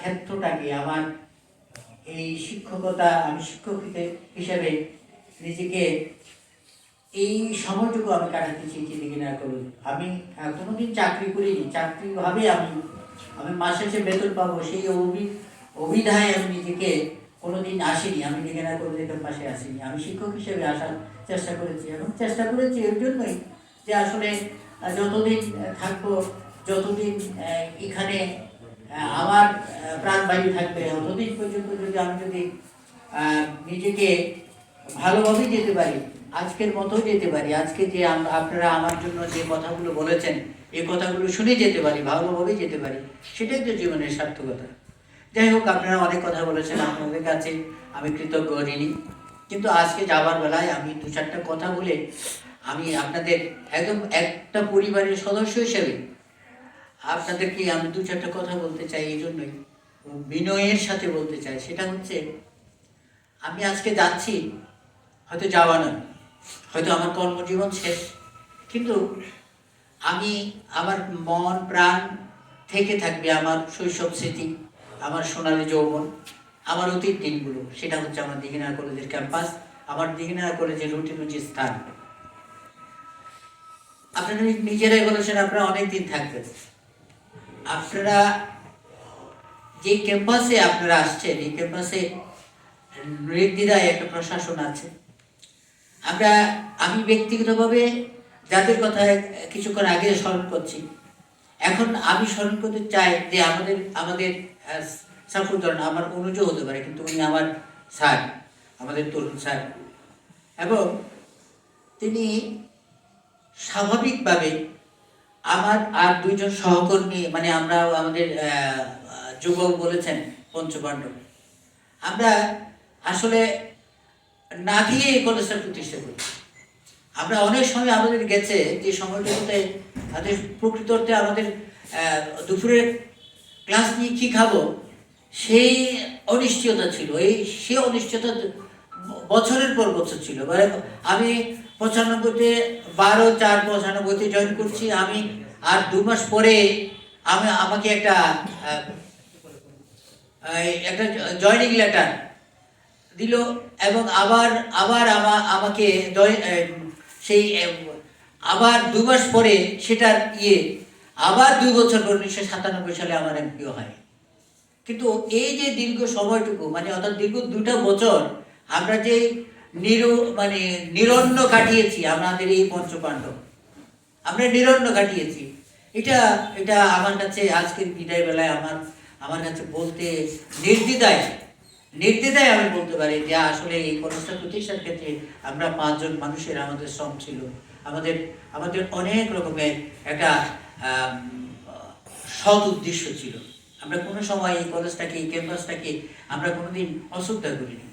ক্ষেত্রটাকে, আমার এই শিক্ষকতা, আমি শিক্ষক হিসেবে নিজেকে এই সময়টুকু আমি কাটাতে চেয়েছি দিঘিনার কলেজ। আমি কোনোদিন চাকরি করিনি, চাকরিভাবে আমি আমি মাসে যে বেতন পাবো সেই অভিধায় আমি নিজেকে কোনোদিন আসিনি। আমি দিঘিনার কলেজের পাশে আসিনি, আমি শিক্ষক হিসেবে আসার চেষ্টা করেছি। এবং চেষ্টা করেছি এর জন্যই যে আসলে যতদিন থাকবো, যতদিন এখানে আমার প্রাণবায়ু থাকবে, ততদিন পর্যন্ত যদি নিজেকে ভালোভাবে যেতে পারি, আজকের মতো যেতে পারি, আজকে যে আপনারা আমার জন্য যে কথাগুলো বলেছেন, এই কথাগুলো শুনে যেতে পারি, ভালোভাবে যেতে পারি, সেটাই তো জীবনের সার্থকতা। যাই হোক, আপনারা অনেক কথা বলেছেন, আপনাদের কাছে আমি কৃতজ্ঞ ঋণী। কিন্তু আজকে যাবার বেলায় আমি দু চারটা কথা বলে আমি আপনাদের একদম একটা পরিবারের সদস্য হিসেবে আপনাদেরকে আমি দু চারটা কথা বলতে চাই। এই জন্যই বিনয়ের সাথে বলতে চাই। সেটা হচ্ছে, আমি আজকে যাচ্ছি, হয়তো যাওয়া নয়, হয়তো আমার কর্মজীবন শেষ, কিন্তু আমি আমার মন প্রাণ থেকে থাকবে আমার শৈশব স্মৃতি, আমার সোনালী যৌবন, আমার অতীত দিনগুলো। সেটা হচ্ছে আমার দিঘিনালা কলেজের ক্যাম্পাস, আমার দিঘিনালা কলেজের রুটি স্থান। আপনারা নিজেরাই বলেছেন আপনারা অনেক দিন থাকবেন। আপনারা যে ক্যাম্পাসে আপনারা আসছেন, এই ক্যাম্পাসে নির্দ্বিধায় একটা প্রশাসন আছে। আমি ব্যক্তিগতভাবে যাদের কথা কিছুক্ষণ আগে স্মরণ করছি, এখন আমি স্মরণ করতে চাই যে আমাদের সাফুদ্দৌলা আমার অনুজ হতে পারে, কিন্তু উনি আমার স্যার, আমাদের তরুণ স্যার। এবং তিনি স্বাভাবিকভাবে আমার আর দুইজন সহকর্মী, মানে আমরা আমাদের যুবক বলেছেন পঞ্চপাণ্ডব, আমরা আসলে না দিয়ে এই কলেজটা প্রতিষ্ঠা করি। আমরা অনেক সময় আমাদের গেছে যে সময়টাতে আমাদের প্রকৃত অর্থে আমাদের দুপুরের ক্লাস নিয়ে কী খাবো সেই অনিশ্চয়তা ছিল। সে অনিশ্চয়তা বছরের পর বছর ছিল। আমি 95-তে 12/4/95-তে জয়েন করছি। আমি আর 2 মাস পরে আমাকে একটা জয়েনিং লেটার দিল, এবং আবার আমাকে সেই আবার 2 মাস পরে সেটার আবার 2 বছর পর 1997 সালে আমার এমপিও হয়। কিন্তু এই যে দীর্ঘ সময়টুকু, মানে অর্থাৎ দীর্ঘ 2টা বছর আমরা যে নিরন্ন কাটিয়েছি, আমাদের এই পঞ্চপাণ্ডব আমরা নিরন্ন কাটিয়েছি, এটা আমার কাছে আজকের বিদায় বেলায় আমার কাছে বলতে নির্দ্বিধায় আমি বলতে পারি যে আসলে এই কলেজটা প্রতিষ্ঠার ক্ষেত্রে আমরা 5 জন মানুষের আমাদের শ্রম ছিল, আমাদের অনেক রকমের একটা সৎ উদ্দেশ্য ছিল। আমরা কোনো সময় এই কলেজটাকে, এই ক্যাম্পাসটাকে আমরা কোনোদিন অশ্রদ্ধা করিনি।